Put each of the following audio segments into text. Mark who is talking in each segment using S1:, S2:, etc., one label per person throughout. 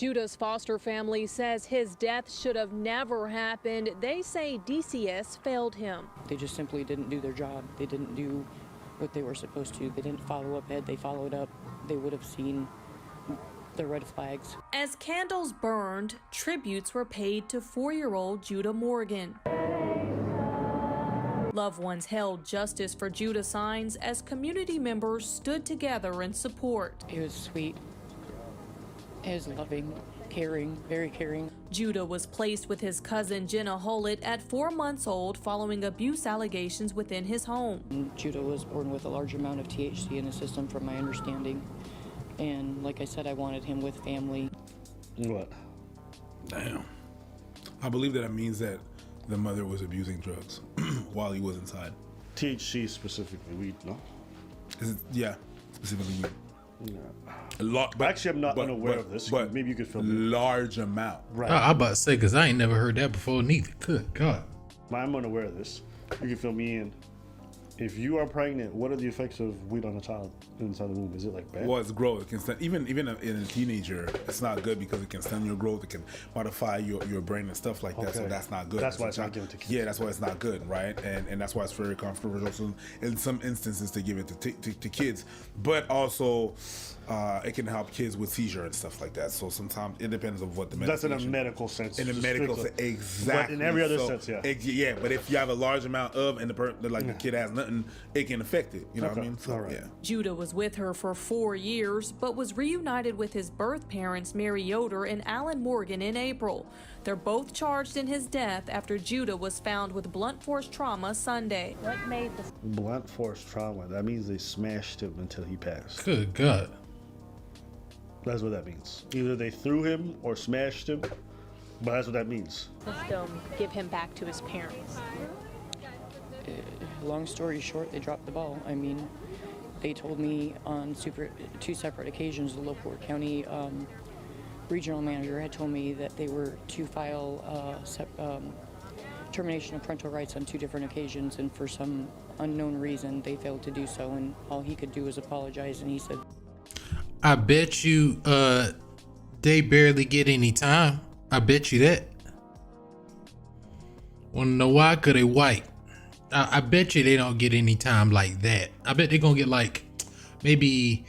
S1: Judah's foster family says his death should have never happened. They say DCS failed him.
S2: They just simply didn't do their job. They didn't do what they were supposed to. They didn't follow up Ed. They followed up. They would have seen the red flags.
S1: As candles burned, tributes were paid to 4-year-old Judah Morgan. Loved ones held justice for Judah signs as community members stood together in support.
S2: It was sweet. It was loving, caring, very caring.
S1: Judah was placed with his cousin Jenna Hollett at 4 months old following abuse allegations within his home.
S2: Judah was born with a large amount of THC in his system, from my understanding. And like I said, I wanted him with family.
S3: What?
S4: Damn. I believe that means that the mother was abusing drugs while he was inside.
S3: THC specifically, weed, no?
S4: Yeah, specifically weed.
S3: Yeah.
S4: A lot, but,
S3: Actually, I'm not unaware of this.
S4: But
S3: maybe you could fill me.
S4: Large amount.
S3: Right.
S5: I about to say, because I ain't never heard that before neither. Good God.
S3: I'm unaware of this. You can fill me in. If you are pregnant, what are the effects of weed on a child inside the womb? Is it like bad?
S4: Well, it's growth. It can stun, even in a teenager, it's not good because it can stun your growth. It can modify your brain and stuff like that.
S3: Okay.
S4: So that's not good.
S3: That's why it's not given to kids.
S4: Yeah, that's why it's not good, right? And that's why it's very controversial in some instances to give it to kids. But also, it can help kids with seizure and stuff like that. So sometimes it depends on what the medication.
S3: That's in a medical sense.
S4: In a medical sense, exactly.
S3: But in every other sense, yeah.
S4: Yeah, but if you have a large amount of, and the kid has nothing, it can affect it. You know what I mean? So,
S3: all right.
S4: Yeah.
S1: Judah was with her for 4 years, but was reunited with his birth parents, Mary Yoder and Alan Morgan, in April. They're both charged in his death after Judah was found with blunt force trauma Sunday. What made the
S3: Blunt force trauma, that means they smashed him until he passed.
S5: Good God.
S3: That's what that means. Either they threw him or smashed him, but that's what that means.
S1: system give him back to his parents?
S2: Long story short, they dropped the ball. I mean, they told me on two separate occasions, the LaPorte County regional manager had told me that they were to file termination of parental rights on 2 different occasions, and for some unknown reason, they failed to do so, and all he could do was apologize, and he said,
S5: I bet you they barely get any time. I bet you that. Wanna know why? Cause they white. I bet you they don't get any time like that. I bet they're gonna get like maybe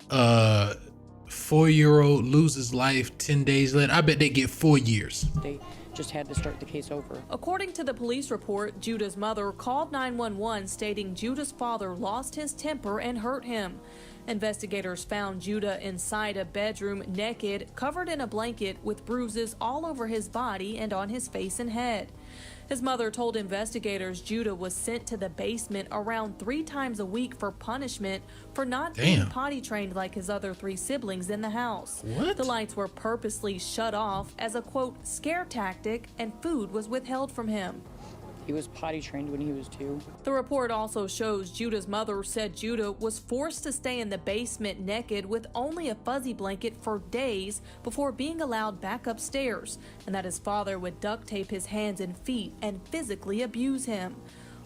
S5: 4-year-old loses life 10 days later. I bet they get 4 years.
S2: they just had to start the case over.
S1: According to the police report, Judah's mother called 911 stating Judah's father lost his temper and hurt him. Investigators found Judah inside a bedroom naked, covered in a blanket with bruises all over his body and on his face and head. His mother told investigators Judah was sent to the basement around 3 times a week for punishment for not being potty trained like his other 3 siblings in the house.
S5: What?
S1: The lights were purposely shut off as a, quote, scare tactic, and food was withheld from him.
S2: He was potty trained when he was 2.
S1: The report also shows Judah's mother said Judah was forced to stay in the basement naked with only a fuzzy blanket for days before being allowed back upstairs, and that his father would duct tape his hands and feet and physically abuse him.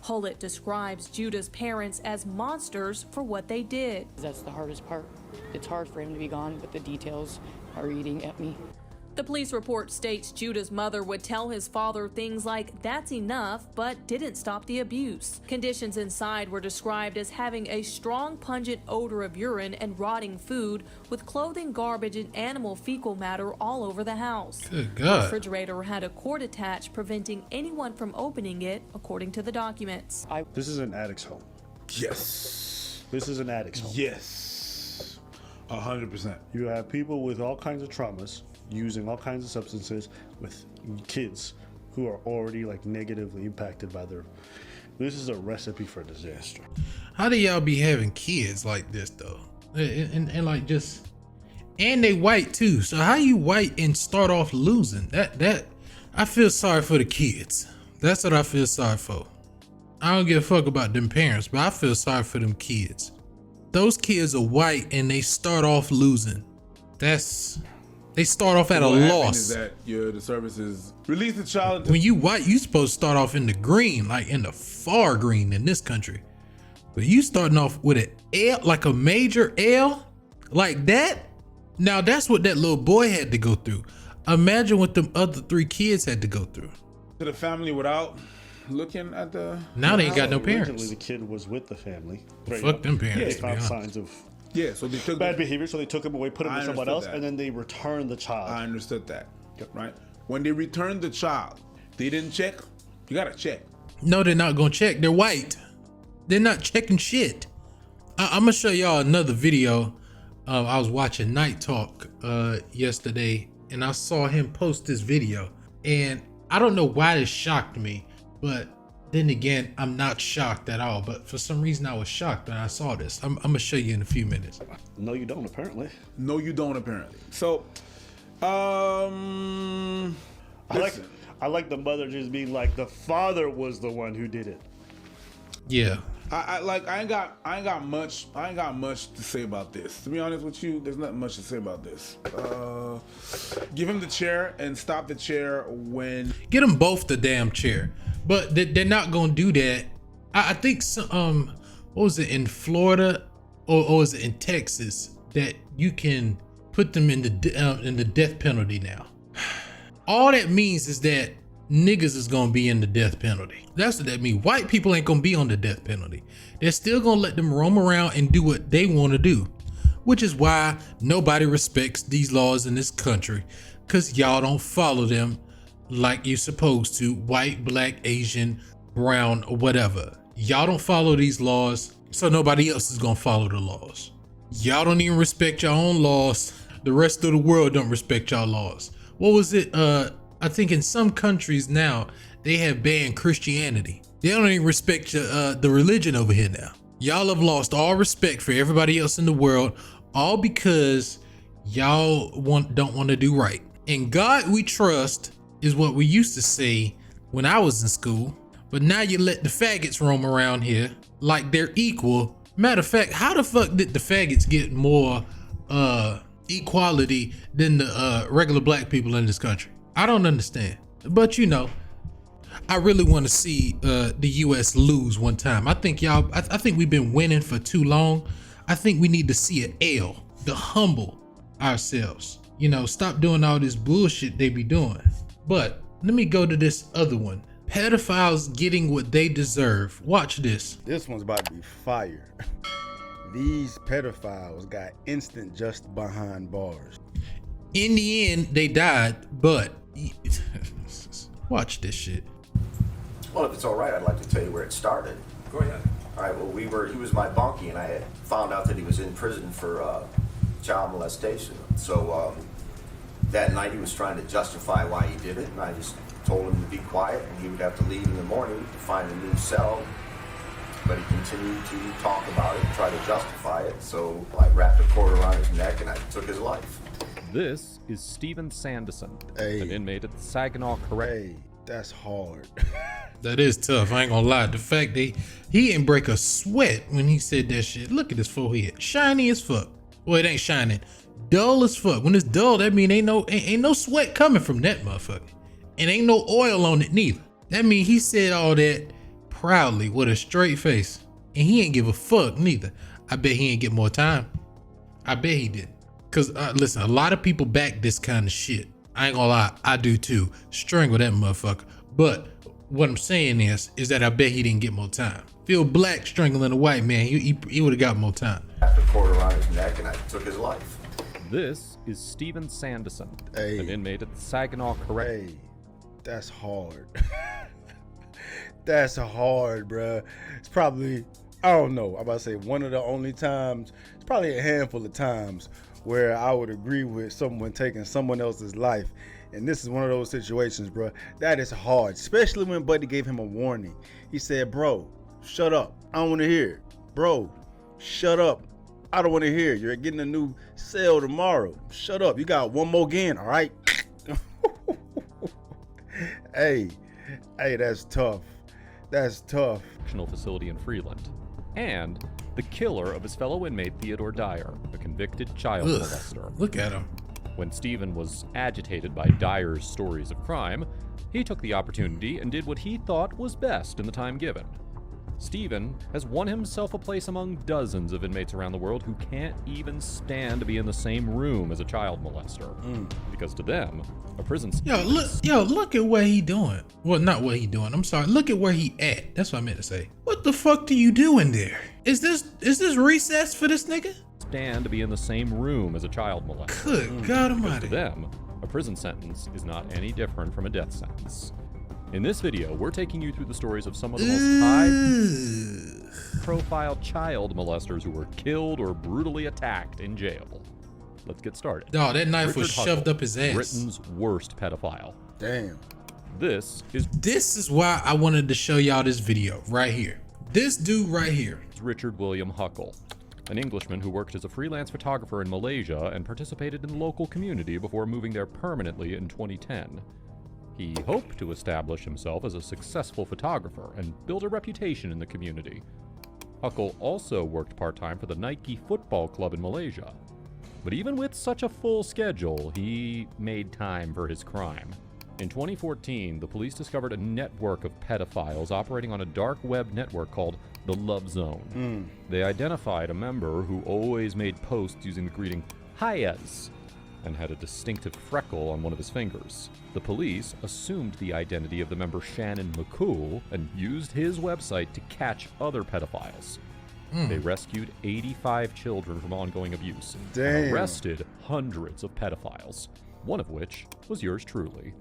S1: Hollett describes Judah's parents as monsters for what they did.
S2: That's the hardest part. It's hard for him to be gone, but the details are eating at me.
S1: The police report states Judah's mother would tell his father things like, "That's enough," but didn't stop the abuse. Conditions inside were described as having a strong pungent odor of urine and rotting food, with clothing, garbage, and animal fecal matter all over the house.
S5: Good
S1: The
S5: God.
S1: refrigerator had a cord attached, preventing anyone from opening it, according to the documents.
S3: This is an addict's home.
S4: Yes.
S3: This is an addict's home.
S4: Yes. 100%.
S3: You have people with all kinds of traumas, using all kinds of substances, with kids who are already like negatively impacted by their. This is a recipe for disaster.
S5: How do y'all be having kids like this though? And like just, and they white too. So how you white and start off losing? That I feel sorry for the kids. That's what I feel sorry for. I don't give a fuck about them parents, but I feel sorry for them kids. Those kids are white and they start off losing. They start off at a
S4: What happened
S5: loss.
S4: is that the services release the child.
S5: When you white, you supposed to start off in the green, like in the far green in this country. But you starting off with an L, like a major L, like that? Now that's what that little boy had to go through. Imagine what them other 3 kids had to go through.
S4: To the family without looking at the.
S5: Now they ain't got no
S3: Originally,
S5: parents.
S3: the kid was with the family.
S5: Fuck them
S3: They
S5: parents. to be
S3: found
S5: honest.
S3: signs of
S4: Yeah, so they took
S3: bad behavior, so they took him away, put him
S4: I
S3: with someone
S4: understood
S3: else,
S4: that.
S3: and then they returned the child.
S4: I understood that. Right? When they returned the child, they didn't check. You gotta check.
S5: No, they're not gonna check. They're white. They're not checking shit. I'm gonna show y'all another video. I was watching Night Talk yesterday, and I saw him post this video, and I don't know why this shocked me, but then again, I'm not shocked at all. But for some reason, I was shocked when I saw this. I'm gonna show you in a few minutes.
S3: No, you don't, apparently.
S4: No, you don't apparently. So,
S3: I like the mother just being like, the father was the one who did it.
S5: Yeah.
S4: I ain't got much to say about this. To be honest with you, there's not much to say about this. Give him the chair and stop the chair when.
S5: Get them both the damn chair, but they're not gonna do that. I think some, what was it in Florida or was it in Texas that you can put them in the death penalty now? All that means is that niggas is gonna be in the death penalty. That's what that means. White people ain't gonna be on the death penalty. They're still gonna let them roam around and do what they want to do, which is why nobody respects these laws in this country, because y'all don't follow them like you're supposed to. White, black, Asian, brown, or whatever. Y'all don't follow these laws, so nobody else is gonna follow the laws. Y'all don't even respect your own laws. The rest of the world don't respect y'all laws. What was it? I think in some countries now they have banned Christianity. They don't even respect the religion over here now. Y'all have lost all respect for everybody else in the world, all because y'all don't want to do right. In God we trust is what we used to say when I was in school, but now you let the faggots roam around here like they're equal. Matter of fact, how the fuck did the faggots get more equality than the regular black people in this country? I don't understand. But you know, I really want to see the US lose one time. I think I think we've been winning for too long. I think we need to see an L to humble ourselves. You know, stop doing all this bullshit they be doing. But let me go to this other one. Pedophiles getting what they deserve. Watch this.
S6: This one's about to be fire. These pedophiles got instant just behind bars.
S5: In the end, they died, but watch this shit.
S7: Well, if it's all right, I'd like to tell you where it started.
S8: Go ahead.
S7: All right, well, he was my bunkie, and I had found out that he was in prison for child molestation. So that night he was trying to justify why he did it, and I just told him to be quiet, and he would have to leave in the morning to find a new cell. But he continued to talk about it and try to justify it, so I wrapped a cord around his neck and I took his life.
S8: This is Steven Sanderson,
S6: Hey.
S8: an inmate at the Saginaw Correctional.
S6: Hey, that's hard.
S5: That is tough. I ain't gonna lie. The fact that he didn't break a sweat when he said that shit. Look at his forehead, shiny as fuck. Well, it ain't shining, dull as fuck. When it's dull, that mean ain't no sweat coming from that motherfucker, and ain't no oil on it neither. That mean he said all that proudly with a straight face, and he ain't give a fuck neither. I bet he ain't get more time. I bet he did. Cause listen, a lot of people back this kind of shit. I ain't gonna lie, I do too. Strangle that motherfucker. But what I'm saying is that I bet he didn't get more time. Phil Black strangling a white man, he would have got more time.
S7: Wrapped a cord around his neck and I took his life.
S8: This is Steven Sanderson,
S6: Hey.
S8: an inmate at the Saginaw Correctional.
S6: Hey, that's hard. That's hard, bruh. It's probably, I don't know, I'm about to say one of the only times, it's probably a handful of times where I would agree with someone taking someone else's life. And this is one of those situations, bruh. That is hard, especially when Buddy gave him a warning. He said, bro, shut up. I don't want to hear it. Bro, shut up. I don't want to hear it. You're getting a new cell tomorrow. Shut up. You got one more again, all right? Hey, that's tough. That's tough.
S8: Facility in Freeland, and the killer of his fellow inmate Theodore Dyer, a convicted child
S5: Ugh,
S8: molester.
S5: look at him.
S8: When Stephen was agitated by Dyer's stories of crime, he took the opportunity and did what he thought was best in the time given. Stephen has won himself a place among dozens of inmates around the world who can't even stand to be in the same room as a child molester. Because to them, a prison
S5: Look at what he doing. Well, not what he doing. I'm sorry. Look at where he at. That's what I meant to say. What the fuck do you do in there? Is this recess for this nigga?
S8: stand to be in the same room as a child molester.
S5: Good God
S8: To
S5: Almighty.
S8: them, a prison sentence is not any different from a death sentence. In this video, we're taking you through the stories of some of the most high-profile child molesters who were killed or brutally attacked in jail. Let's get started.
S5: Dawg, that knife was
S8: Richard
S5: shoved
S8: Huckle,
S5: up his ass.
S8: Britain's worst pedophile.
S6: Damn.
S8: This is
S5: This is why I wanted to show y'all this video right here. This dude right here.
S8: Richard William Huckle, an Englishman who worked as a freelance photographer in Malaysia and participated in the local community before moving there permanently in 2010. He hoped to establish himself as a successful photographer and build a reputation in the community. Huckle also worked part-time for the Nike Football Club in Malaysia. But even with such a full schedule, he made time for his crime. In 2014, the police discovered a network of pedophiles operating on a dark web network called the Love Zone. They identified a member who always made posts using the greeting, "Hias," and had a distinctive freckle on one of his fingers. The police assumed the identity of the member Shannon McCool and used his website to catch other pedophiles. They rescued 85 children from ongoing abuse and
S6: Damn.
S8: arrested hundreds of pedophiles, one of which was yours truly.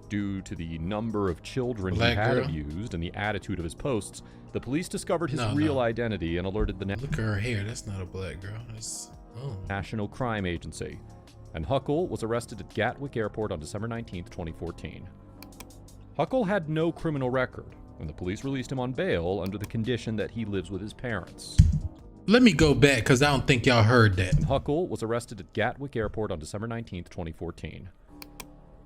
S8: Due to the number of children
S5: Black
S8: he had
S5: girl?
S8: abused and the attitude of his posts, the police discovered his
S5: No,
S8: real
S5: no.
S8: identity and alerted the
S5: Look at her hair. That's not a black girl. That's
S8: National Crime Agency. And Huckle was arrested at Gatwick Airport on December 19, 2014. Huckle had no criminal record, and the police released him on bail under the condition that he lives with his parents.
S5: Let me go back because I don't think y'all heard that.
S8: Huckle was arrested at Gatwick Airport on December 19, 2014.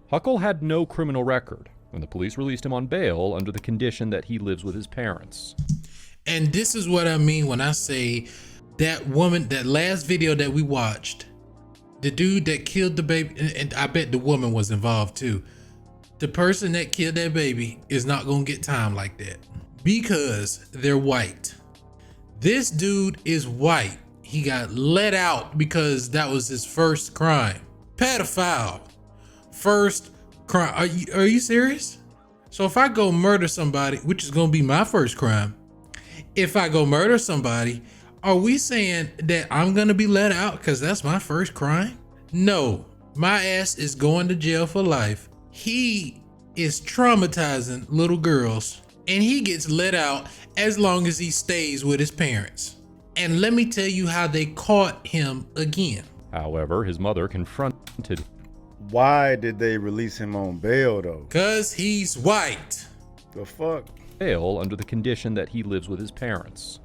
S8: Huckle had no criminal record, and the police released him on bail under the condition that he lives with his parents.
S5: And this is what I mean when I say that woman, that last video that we watched, the dude that killed the baby, and I bet the woman was involved too. The person that killed that baby is not gonna get time like that because they're white. This dude is white. He got let out because that was his first crime. Pedophile. First crime. Are you serious? So if I go murder somebody, which is gonna be my first crime, if I go murder somebody, are we saying that I'm gonna be let out because that's my first crime? No, my ass is going to jail for life. He is traumatizing little girls and he gets let out as long as he stays with his parents. And let me tell you how they caught him again.
S8: However, his mother confronted
S6: Why did they release him on bail though?
S5: Cause he's white.
S6: The fuck?
S8: bail under the condition that he lives with his parents.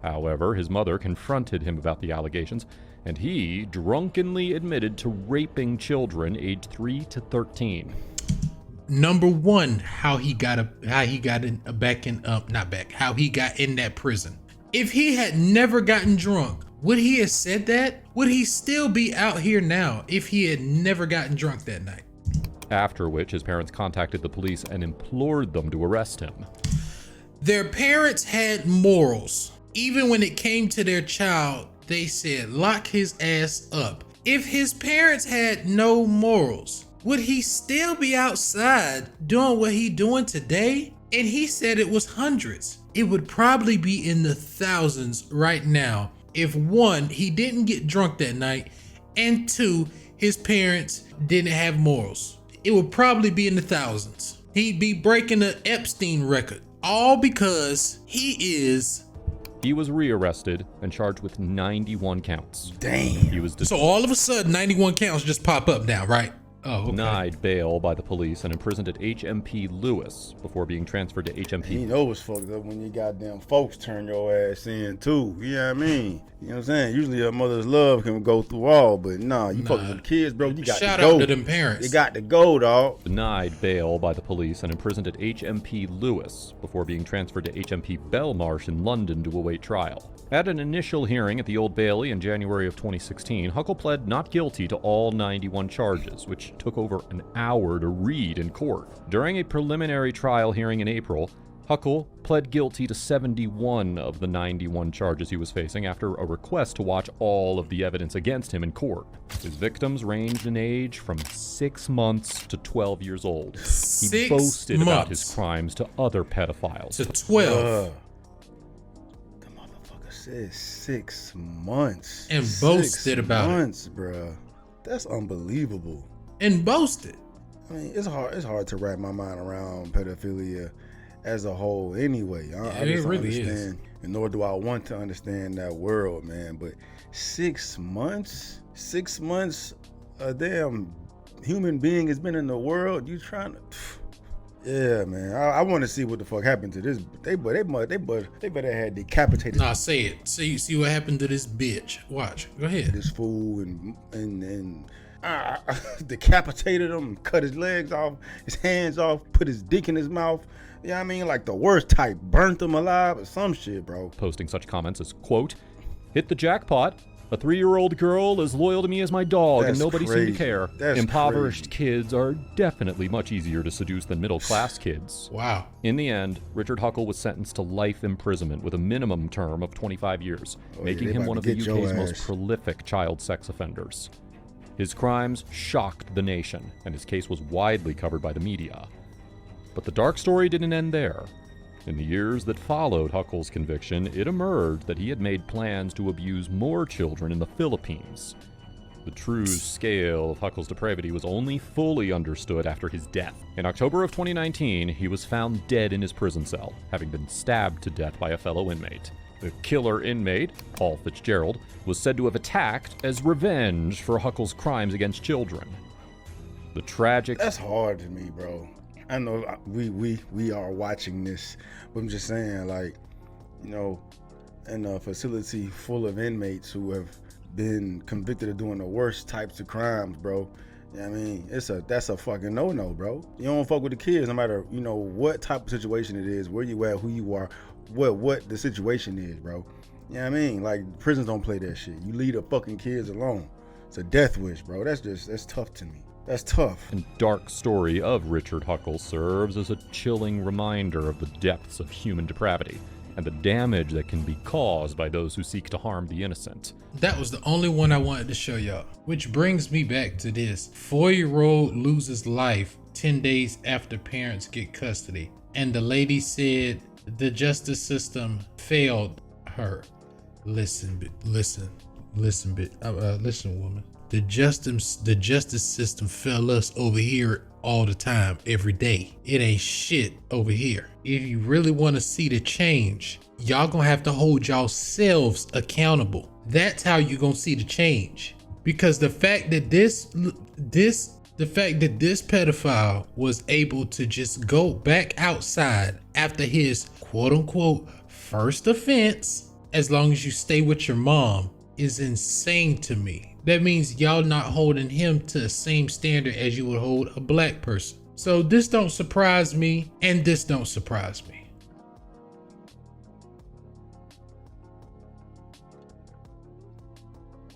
S8: However, his mother confronted him about the allegations, and he drunkenly admitted to raping children aged 3 to 13.
S5: Number one, how he got in that prison. If he had never gotten drunk, would he have said that? Would he still be out here now if he had never gotten drunk that night?
S8: After which, his parents contacted the police and implored them to arrest him.
S5: Their parents had morals. Even when it came to their child, they said, lock his ass up. If his parents had no morals, would he still be outside doing what he doing today? And he said it was hundreds. It would probably be in the thousands right now if one, he didn't get drunk that night, and two, his parents didn't have morals. It would probably be in the thousands. He'd be breaking the Epstein record, all because he
S8: was rearrested and charged with 91 counts.
S6: Damn.
S8: He was
S5: so all of a sudden 91 counts just pop up now, right? Oh, okay.
S8: denied bail by the police and imprisoned at HMP Lewis before being transferred to HMP.
S6: You know it's fucked up when your goddamn folks turn your ass in too. You know what I mean? You know what I'm saying? Usually a mother's love can go through all, but nah, you fucking with kids, bro. You got
S5: Shout
S6: to go.
S5: out to them parents.
S6: You got to go, dog.
S8: Denied bail by the police and imprisoned at HMP Lewis before being transferred to HMP Belmarsh in London to await trial. At an initial hearing at the Old Bailey in January of 2016, Huckle pled not guilty to all 91 charges, which took over an hour to read in court. During a preliminary trial hearing in April, Huckle pled guilty to 71 of the 91 charges he was facing after a request to watch all of the evidence against him in court. His victims ranged in age from 6 months to 12 years old. He
S5: 6
S8: boasted about his
S5: months
S8: crimes to other pedophiles.
S5: to 12
S6: The motherfucker said 6 months.
S5: And
S6: 6
S5: boasted about it.
S6: months, bruh. That's unbelievable.
S5: and boasted.
S6: I mean, it's hard to wrap my mind around pedophilia as a whole anyway. I
S5: it
S6: just don't
S5: really is.
S6: understand, and nor do I want to understand that world, man. But 6 months? 6 months a damn human being has been in the world? You trying to... Yeah, man. I want to see what the fuck happened to this. They better have decapitated
S5: Nah, say it. See what happened to this bitch. Watch. Go ahead.
S6: this fool and decapitated him, cut his legs off, his hands off, put his dick in his mouth. You know what I mean? Like the worst type, burnt him alive or some shit, bro.
S8: Posting such comments as, quote, "Hit the jackpot. A 3-year-old girl as loyal to me as my dog, and
S6: That's
S8: nobody seemed to
S6: crazy.
S8: care.
S6: That's
S8: Impoverished
S6: crazy.
S8: kids are definitely much easier to seduce than middle-class kids."
S5: Wow.
S8: In the end, Richard Huckle was sentenced to life imprisonment with a minimum term of 25 years, making
S6: they
S8: him
S6: about
S8: one
S6: to
S8: of the
S6: get your
S8: UK's most
S6: ass.
S8: prolific child sex offenders. His crimes shocked the nation, and his case was widely covered by the media. But the dark story didn't end there. In the years that followed Huckle's conviction, it emerged that he had made plans to abuse more children in the Philippines. The true scale of Huckle's depravity was only fully understood after his death. In October of 2019, he was found dead in his prison cell, having been stabbed to death by a fellow inmate. The killer inmate, Paul Fitzgerald, was said to have attacked as revenge for Huckle's crimes against children. The tragic...
S6: That's hard to me, bro. I know we are watching this, but I'm just saying, like, you know, in a facility full of inmates who have been convicted of doing the worst types of crimes, bro. You know what I mean? That's a fucking no-no, bro. You don't fuck with the kids, no matter, you know, what type of situation it is, where you at, who you are, what the situation is, bro. You know what I mean? Like, prisons don't play that shit. You leave the fucking kids alone. It's a death wish, bro. That's tough to me. That's tough.
S8: and dark story of Richard Huckle serves as a chilling reminder of the depths of human depravity and the damage that can be caused by those who seek to harm the innocent.
S5: That was the only one I wanted to show y'all. Which brings me back to this. 4-year-old loses life 10 days after parents get custody. And the lady said the justice system failed her. Listen, woman. The justice system fail us over here all the time, every day. It ain't shit over here. If you really want to see the change, y'all gonna have to hold yourselves accountable. That's how you gonna see the change. Because the fact that this pedophile was able to just go back outside after his quote unquote first offense, as long as you stay with your mom, is insane to me. That means y'all not holding him to the same standard as you would hold a black person. So this don't surprise me, and this don't surprise me.